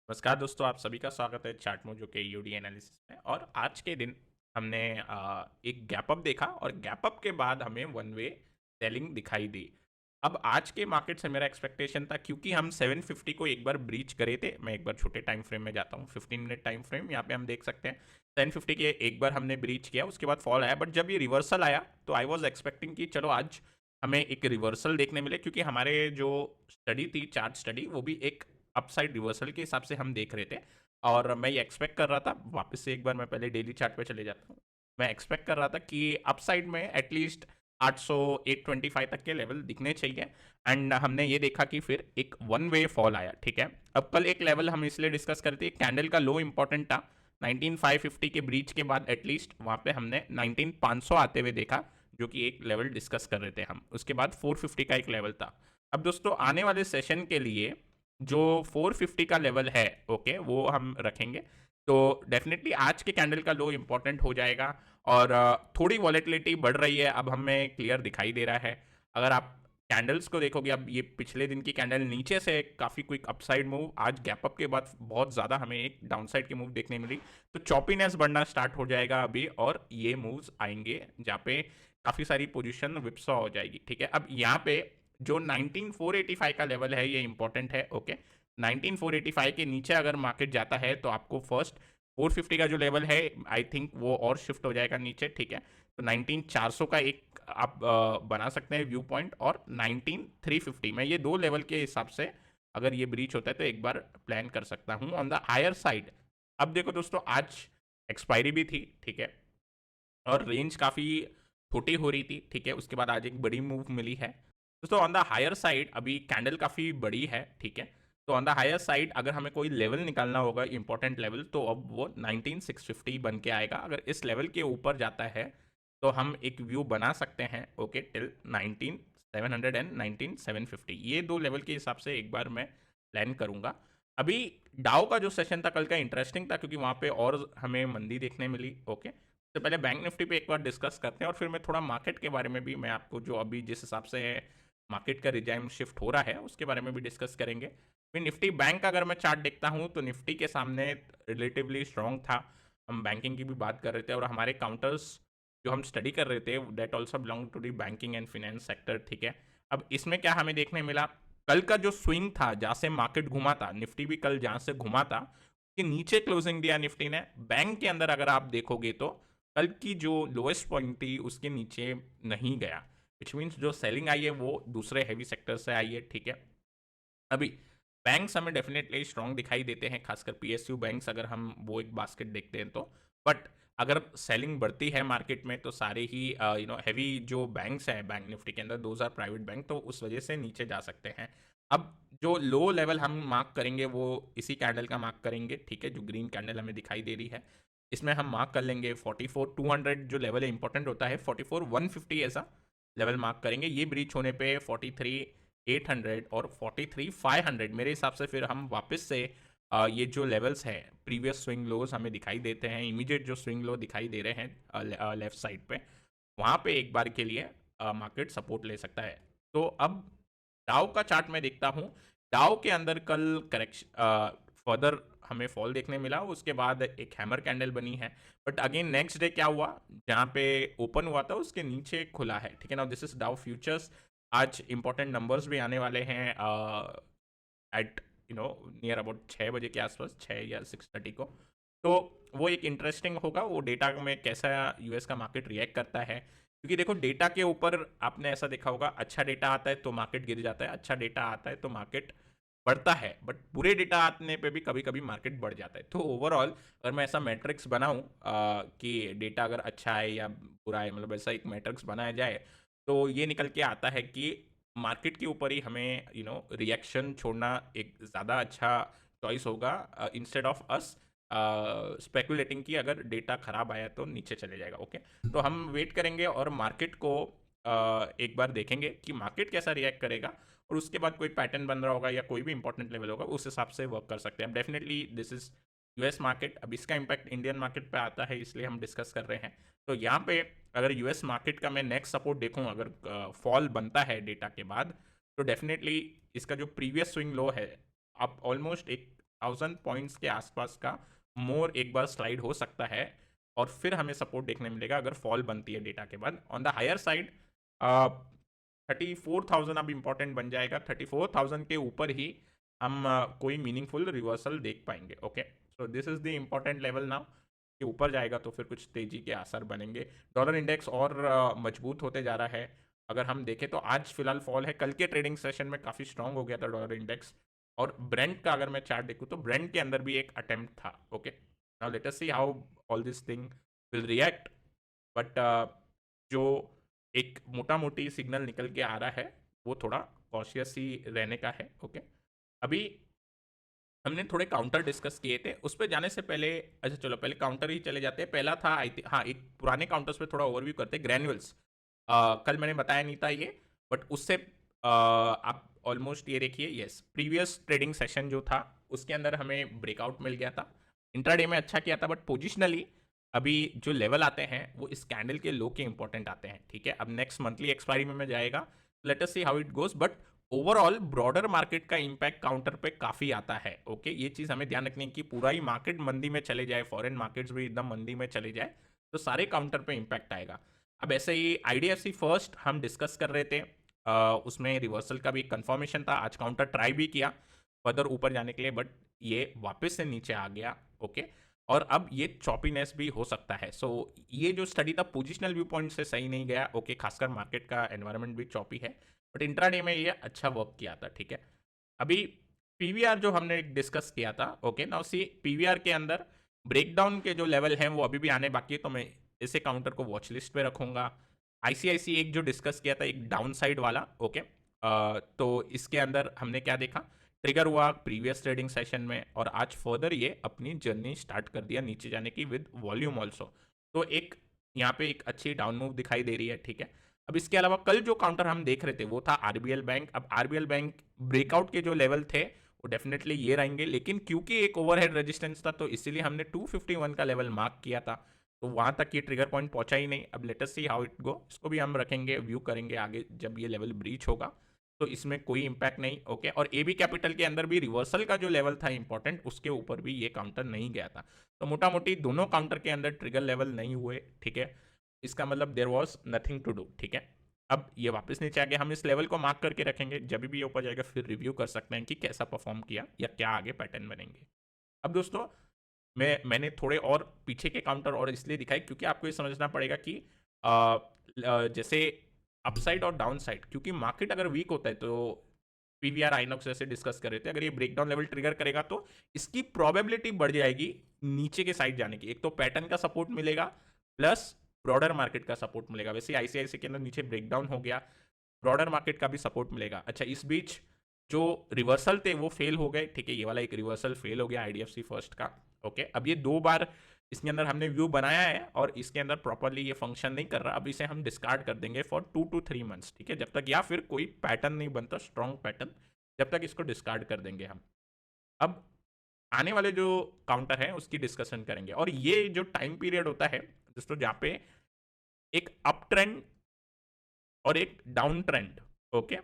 नमस्कार दोस्तों, आप सभी का स्वागत है चार्ट मोजो के यूडी एनालिसिस में। और आज के दिन हमने एक गैप अप देखा और गैप अप के बाद हमें वन वे सेलिंग दिखाई दी। अब आज के मार्केट से मेरा एक्सपेक्टेशन था, क्योंकि हम 750 को एक बार ब्रीच करे थे। मैं एक बार छोटे टाइम फ्रेम में जाता हूँ, 15 मिनट टाइम फ्रेम। यहाँ पे हम देख सकते हैं 750 के एक बार हमने ब्रीच किया, उसके बाद फॉल आया। बट जब ये रिवर्सल आया तो आई वॉज एक्सपेक्टिंग कि चलो आज हमें एक रिवर्सल देखने मिले, क्योंकि हमारे जो स्टडी थी, चार्ट स्टडी, वो भी एक अपसाइड रिवर्सल के हिसाब से हम देख रहे थे। और मैं ये एक्सपेक्ट कर रहा था, वापस से एक बार मैं पहले डेली चार्ट पे चले जाता हूँ। मैं एक्सपेक्ट कर रहा था कि अपसाइड में एटलीस्ट 800 825 तक के लेवल दिखने चाहिए। एंड हमने ये देखा कि फिर एक वन वे फॉल आया। ठीक है, अब कल एक लेवल हम इसलिए डिस्कस करते हैं, कैंडल का लो इंपॉर्टेंट था। 19550 के ब्रीच के बाद एटलीस्ट वहाँ पे हमने 19500 आते हुए देखा, जो कि एक लेवल डिस्कस कर रहे थे हम। उसके बाद 450 का एक लेवल था। अब दोस्तों, आने वाले सेशन के लिए जो 450 का लेवल है, ओके, वो हम रखेंगे। तो डेफिनेटली आज के कैंडल का लो इंपॉर्टेंट हो जाएगा। और थोड़ी वॉलेटिलिटी बढ़ रही है, अब हमें क्लियर दिखाई दे रहा है। अगर आप कैंडल्स को देखोगे, अब ये पिछले दिन की कैंडल नीचे से काफ़ी क्विक अपसाइड मूव, आज गैप अप के बाद बहुत ज़्यादा हमें एक डाउनसाइड की मूव देखने मिली। तो चॉपीनेस बढ़ना स्टार्ट हो जाएगा अभी, और ये मूव्स आएंगे जहाँ पे काफ़ी सारी पोजीशन विप्सॉ हो जाएगी। ठीक है, अब यहाँ पे जो 19485 का लेवल है ये इंपॉर्टेंट है। ओके, 19485 के नीचे अगर मार्केट जाता है तो आपको फर्स्ट 450 का जो लेवल है, आई थिंक वो और शिफ्ट हो जाएगा नीचे। ठीक है, तो 19400 का एक आप बना सकते हैं व्यू पॉइंट, और 19350 में ये दो लेवल के हिसाब से अगर ये ब्रीच होता है तो एक बार प्लान कर सकता हूँ ऑन द हायर साइड। अब देखो दोस्तों, आज एक्सपायरी भी थी। ठीक है, और रेंज काफ़ी छोटी हो रही थी। ठीक है, उसके बाद आज एक बड़ी मूव मिली है दोस्तों ऑन द हायर साइड। अभी कैंडल काफ़ी बड़ी है। ठीक है, तो ऑन द हायर साइड अगर हमें कोई लेवल निकालना होगा, इंपॉर्टेंट लेवल, तो अब वो 19650 बन के आएगा। अगर इस लेवल के ऊपर जाता है तो हम एक व्यू बना सकते हैं, ओके, टिल 19700 एंड 19750। ये दो लेवल के हिसाब से एक बार मैं प्लान करूंगा। अभी डाउ का जो सेशन था कल का इंटरेस्टिंग था, क्योंकि वहाँ पे और हमें मंदी देखने मिली। ओके, तो पहले बैंक निफ्टी पे एक बार डिस्कस करते हैं, और फिर मैं थोड़ा मार्केट के बारे में भी, मैं आपको जो अभी जिस हिसाब से मार्केट का रिजाइम शिफ्ट हो रहा है उसके बारे में भी डिस्कस करेंगे। फिर निफ्टी बैंक अगर मैं चार्ट देखता हूँ तो निफ्टी के सामने रिलेटिवली स्ट्रॉन्ग था। हम बैंकिंग की भी बात कर रहे थे, और हमारे काउंटर्स जो हम स्टडी कर रहे थे that also belong to the banking and finance sector. ठीक है, अब इसमें क्या हमें देखने मिला, कल का जो स्विंग था जहाँ से मार्केट घुमा था, निफ्टी भी कल जहाँ से घुमा था कि नीचे क्लोजिंग दिया निफ्टी ने। बैंक के अंदर अगर आप देखोगे तो कल की जो लोएस्ट पॉइंट थी उसके नीचे नहीं गया, विच मीन्स जो सेलिंग आई है वो दूसरे हैवी सेक्टर से आई है। ठीक है, अभी बैंक्स हमें डेफिनेटली स्ट्रॉन्ग दिखाई देते हैं, खासकर पीएसयू बैंक्स अगर हम वो एक बास्केट देखते हैं तो। बट अगर सेलिंग बढ़ती है मार्केट में तो सारे ही हैवी जो बैंक्स हैं बैंक निफ्टी के अंदर, दोज आर प्राइवेट बैंक, तो उस वजह से नीचे जा सकते हैं। अब जो लो लेवल हम मार्क करेंगे वो इसी कैंडल का मार्क करेंगे। ठीक है, जो ग्रीन कैंडल हमें दिखाई दे रही है, इसमें हम मार्क कर लेंगे 44200 जो लेवल है इंपॉर्टेंट होता है, 44150 ऐसा लेवल मार्क करेंगे। ये ब्रीच होने पे 43800 और 43500 मेरे हिसाब से फिर हम वापस से ये जो लेवल्स हैं, प्रीवियस स्विंग लोज हमें दिखाई देते हैं, इमीडिएट जो स्विंग लो दिखाई दे रहे हैं लेफ्ट साइड पे, वहाँ पे एक बार के लिए मार्केट सपोर्ट ले सकता है। तो अब डाउ का चार्ट मैं देखता हूँ, डाउ के अंदर कल करेक्शन फर्दर हमें फॉल देखने मिला, उसके बाद एक हैमर कैंडल बनी है। बट अगेन नेक्स्ट डे क्या हुआ, जहाँ पे ओपन हुआ था उसके नीचे खुला है। ठीक है ना, दिस इज डाउ फ्यूचर्स। आज इंपॉर्टेंट नंबर्स भी आने वाले हैं एट नियर अबाउट 6 बजे के आसपास, 6 या 6:30 को। तो वो एक इंटरेस्टिंग होगा, वो डेटा में कैसा यूएस का मार्केट रिएक्ट करता है। क्योंकि देखो, डेटा के ऊपर आपने ऐसा देखा होगा, अच्छा डेटा आता है तो मार्केट गिर जाता है, अच्छा डेटा आता है तो मार्केट बढ़ता है। बट बुरे डेटा आने पे भी कभी कभी मार्केट बढ़ जाता है। तो ओवरऑल अगर मैं ऐसा मैट्रिक्स बनाऊं कि डेटा अगर अच्छा है या बुरा है, मतलब ऐसा एक मैट्रिक्स बनाया जाए, तो ये निकल के आता है कि मार्केट के ऊपर ही हमें रिएक्शन छोड़ना एक ज़्यादा अच्छा चॉइस होगा, इंस्टेड ऑफ अस स्पेकुलेटिंग कि अगर डेटा खराब आया तो नीचे चले जाएगा। ओके, तो हम वेट करेंगे और मार्केट को एक बार देखेंगे कि मार्केट कैसा रिएक्ट करेगा, और उसके बाद कोई पैटर्न बन रहा होगा या कोई भी इंपॉर्टेंट लेवल होगा उस हिसाब से वर्क कर सकते हैं। अब definitely this is US market, अब इसका इम्पैक्ट इंडियन मार्केट पे आता है, इसलिए हम डिस्कस कर रहे हैं। तो यहाँ पे अगर यूएस मार्केट का मैं नेक्स्ट सपोर्ट देखूँ, अगर फॉल बनता है डेटा के बाद, तो डेफिनेटली इसका जो प्रीवियस स्विंग लो है, आप ऑलमोस्ट एक 1000 पॉइंट्स के आसपास का मोर एक बार स्लाइड हो सकता है और फिर हमें सपोर्ट देखने मिलेगा अगर फॉल बनती है डेटा के बाद। ऑन द हायर साइड 34,000 अब इंपॉर्टेंट बन जाएगा। 34,000 के ऊपर ही हम कोई मीनिंगफुल रिवर्सल देख पाएंगे। Okay, so this is the important level now कि ऊपर जाएगा तो फिर कुछ तेजी के आसार बनेंगे। डॉलर इंडेक्स और मजबूत होते जा रहा है। अगर हम देखें तो आज फिलहाल फॉल है, कल के ट्रेडिंग सेशन में काफ़ी स्ट्रांग हो गया था डॉलर इंडेक्स। और ब्रेंट का अगर मैं चार्ट देखूँ तो ब्रेंट के अंदर भी एक अटेम्प्ट था। Okay, now let us see how all this thing will react. But जो एक मोटा मोटी सिग्नल निकल के आ रहा है वो थोड़ा कॉशियस ही रहने का है। ओके, अभी हमने थोड़े काउंटर डिस्कस किए थे, उस पर जाने से पहले अच्छा चलो पहले काउंटर ही चले जाते हैं। पहला था हाँ, एक पुराने काउंटर्स पे थोड़ा ओवरव्यू करते हैं। ग्रैन्युअल्स कल मैंने बताया नहीं था ये, बट उससे आप ऑलमोस्ट ये देखिए, यस प्रीवियस ट्रेडिंग सेशन जो था उसके अंदर हमें ब्रेकआउट मिल गया था। इंट्राडे में अच्छा किया था, बट पोजिशनली अभी जो लेवल आते हैं वो इस कैंडल के लो के इंपॉर्टेंट आते हैं। ठीक है, अब नेक्स्ट मंथली एक्सपायरी में जाएगा, let us see how it goes. But overall broader market का इंपैक्ट काउंटर पे काफी आता है। ओके, ये चीज हमें ध्यान रखनी है कि पूरा ही मार्केट मंदी में चले जाए, फॉरेन मार्केट्स भी एकदम मंदी में चले जाए तो सारे काउंटर पे इंपैक्ट आएगा। अब ऐसे ही आईडीएफसी फर्स्ट हम डिस्कस कर रहे थे, उसमें रिवर्सल का भी कंफर्मेशन था। आज काउंटर ट्राई भी किया फर्दर ऊपर जाने के लिए, बट ये वापस से नीचे आ गया। ओके, और अब ये चॉपीनेस भी हो सकता है। सो ये जो स्टडी था पोजिशनल व्यू पॉइंट से सही नहीं गया। ओके, खासकर मार्केट का एनवायरनमेंट भी चॉपी है, बट इंट्राडे में ये अच्छा वर्क किया था। ठीक है, अभी पीवीआर जो हमने डिस्कस किया था, ओके नाउ सी पीवीआर के अंदर ब्रेकडाउन के जो लेवल हैं वो अभी भी आने बाकी है, तो मैं इसे काउंटर को वॉच लिस्ट पे रखूंगा। आईसीआईसी एक जो डिस्कस किया था एक डाउन साइड वाला। ओके, तो इसके अंदर हमने क्या देखा, ट्रिगर हुआ प्रीवियस ट्रेडिंग सेशन में और आज फर्दर ये अपनी जर्नी स्टार्ट कर दिया नीचे जाने की विद वॉल्यूम ऑल्सो। तो एक यहाँ पे एक अच्छी डाउन मूव दिखाई दे रही है। ठीक है, अब इसके अलावा कल जो काउंटर हम देख रहे थे वो था आरबीएल बैंक। अब आरबीएल बैंक ब्रेकआउट के जो लेवल थे वो डेफिनेटली ये रहेंगे, लेकिन क्योंकि एक ओवरहेड रेजिस्टेंस था तो इसीलिए हमने 251 का लेवल मार्क किया था, तो वहां तक ये ट्रिगर पॉइंट पहुंचा ही नहीं। अब let us see how it go, इसको भी हम रखेंगे, व्यू करेंगे आगे जब ये लेवल ब्रीच होगा तो इसमें कोई इंपैक्ट नहीं। ओके, और एबी कैपिटल के अंदर भी रिवर्सल का जो लेवल था इंपॉर्टेंट, उसके ऊपर भी ये काउंटर नहीं गया था। तो मोटा मोटी दोनों काउंटर के अंदर ट्रिगर लेवल नहीं हुए। ठीक है, इसका मतलब there was nothing to do. ठीक है, अब ये वापस नीचे आ गया, हम इस लेवल को मार्क करके रखेंगे, जब भी ये ऊपर जाएगा फिर रिव्यू कर सकते हैं कि कैसा परफॉर्म किया या क्या आगे पैटर्न बनेंगे। अब दोस्तों मैंने थोड़े और पीछे के काउंटर और इसलिए दिखाए क्योंकि आपको ये समझना पड़ेगा कि जैसे अपसाइड और डाउन साइड, क्योंकि मार्केट अगर वीक होता है तो पीवीआर आइनॉक्स जैसे डिस्कस कर रहे थे, अगर ये ब्रेकडाउन लेवल ट्रिगर करेगा तो इसकी प्रोबेबिलिटी बढ़ जाएगी नीचे के साइड जाने की। एक तो पैटर्न का सपोर्ट मिलेगा प्लस ब्रॉडर मार्केट का सपोर्ट मिलेगा। वैसे आईसीआईसी के अंदर नीचे ब्रेकडाउन हो गया, ब्रॉडर मार्केट का भी सपोर्ट मिलेगा। अच्छा, इस बीच जो रिवर्सल थे वो फेल हो गए। ठीक है, ये वाला एक रिवर्सल फेल हो गया आईडीएफसी फर्स्ट का। ओके, अब ये 2 बार इसके अंदर हमने व्यू बनाया है और इसके अंदर प्रॉपरली ये फंक्शन नहीं कर रहा, अब इसे हम डिस्कार्ड कर देंगे फॉर 2 to 3 मंथ्स। ठीक है, जब तक या फिर कोई पैटर्न नहीं बनता स्ट्रॉन्ग पैटर्न, जब तक इसको डिस्कार्ड कर देंगे हम। अब आने वाले जो काउंटर है उसकी डिस्कशन करेंगे, और ये जो टाइम पीरियड होता है दोस्तों जहाँ पे एक अप ट्रेंड और एक डाउन ट्रेंड, ओके,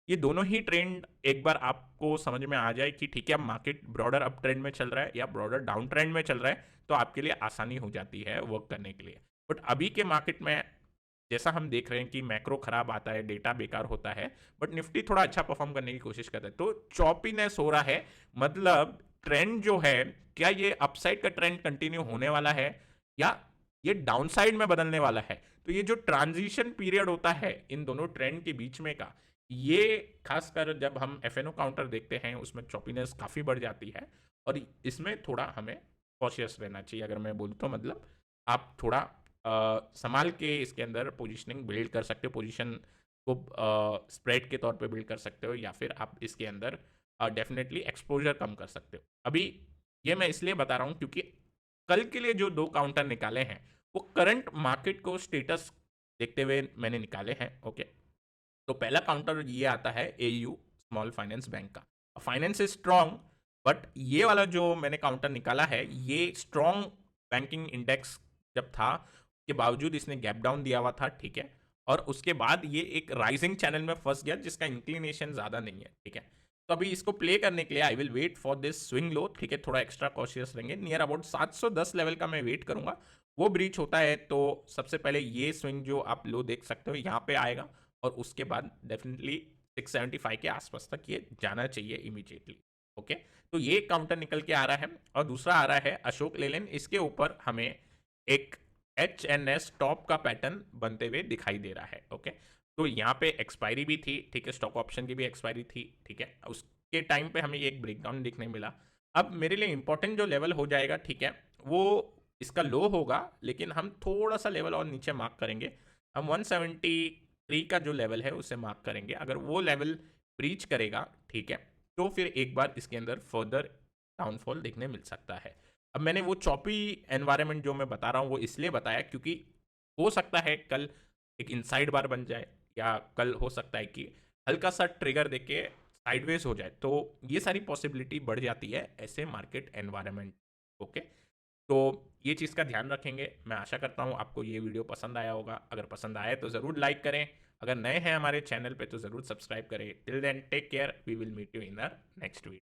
ये दोनों ही ट्रेंड एक बार आपको समझ में आ जाए कि ठीक है अब मार्केट ब्रॉडर अप ट्रेंड में चल रहा है या ब्रॉडर डाउन ट्रेंड में चल रहा है, तो आपके लिए आसानी हो जाती है वर्क करने के लिए। बट अभी के मार्केट में जैसा हम देख रहे हैं कि मैक्रो खराब आता है, डेटा बेकार होता है, बट निफ्टी थोड़ा अच्छा परफॉर्म करने की कोशिश करता है, तो चॉपीनेस हो रहा है। मतलब ट्रेंड जो है, क्या ये अपसाइड का ट्रेंड कंटिन्यू होने वाला है या ये डाउनसाइड में बदलने वाला है? तो ये जो ट्रांजिशन पीरियड होता है इन दोनों ट्रेंड के बीच में का, ये खासकर जब हम एफएनओ काउंटर देखते हैं उसमें चॉपीनेस काफ़ी बढ़ जाती है, और इसमें थोड़ा हमें कॉशियस रहना चाहिए। अगर मैं बोलूँ तो मतलब आप थोड़ा संभाल के इसके अंदर पोजीशनिंग बिल्ड कर सकते हो, पोजीशन को स्प्रेड के तौर पे बिल्ड कर सकते हो, या फिर आप इसके अंदर डेफिनेटली एक्सपोजर कम कर सकते हो। अभी ये मैं इसलिए बता रहा हूँ क्योंकि कल के लिए जो 2 काउंटर निकाले हैं वो करंट मार्केट को स्टेटस देखते हुए मैंने निकाले हैं। ओके, तो पहला काउंटर ये आता है एयू स्मॉल फाइनेंस बैंक का, फाइनेंस इज स्ट्रॉन्ग, बट ये वाला जो मैंने काउंटर निकाला है ये स्ट्रॉन्ग बैंकिंग इंडेक्स जब था के बावजूद इसने गैप डाउन दिया हुआ था। ठीक है, और उसके बाद ये एक राइजिंग चैनल में फंस गया जिसका इंक्लिनेशन ज़्यादा नहीं है। ठीक है, तो अभी इसको प्ले करने के लिए I will wait for this swing low, ठीक है, थोड़ा एक्स्ट्रा कॉशियस रहेंगे। नियर अबाउट 710 लेवल का मैं वेट करूंगा, वो ब्रीच होता है तो सबसे पहले ये स्विंग जो आप लो देख सकते हो यहाँ पे आएगा, और उसके बाद डेफिनेटली 675 के आसपास तक ये जाना चाहिए इमीडिएटली। ओके, तो ये काउंटर निकल के आ रहा है। और दूसरा आ रहा है अशोक लेलैंड, इसके ऊपर हमें एक एच टॉप का पैटर्न बनते हुए दिखाई दे रहा है। ओके, तो यहाँ पे एक्सपायरी भी थी, ठीक है, स्टॉक ऑप्शन की भी एक्सपायरी थी, ठीक है, उसके टाइम पे हमें एक ब्रेकडाउन देखने मिला। अब मेरे लिए इंपॉर्टेंट जो लेवल हो जाएगा, ठीक है, वो इसका लो होगा, लेकिन हम थोड़ा सा लेवल और नीचे मार्क करेंगे। हम 173 का जो लेवल है उसे मार्क करेंगे, अगर वो लेवल ब्रीच करेगा, ठीक है, तो फिर एक बार इसके अंदर फर्दर डाउनफॉल देखने मिल सकता है। अब मैंने वो चॉपी एनवायरनमेंट जो मैं बता रहा हूँ वो इसलिए बताया क्योंकि हो सकता है कल एक इनसाइड बार बन जाए, या कल हो सकता है कि हल्का सा ट्रिगर देके साइडवेज हो जाए, तो ये सारी पॉसिबिलिटी बढ़ जाती है ऐसे मार्केट एनवायरनमेंट। ओके, तो ये चीज़ का ध्यान रखेंगे। मैं आशा करता हूँ आपको ये वीडियो पसंद आया होगा, अगर पसंद आए तो ज़रूर लाइक करें, अगर नए हैं हमारे चैनल पे तो ज़रूर सब्सक्राइब करें। Till then take care, we will meet you in the next video.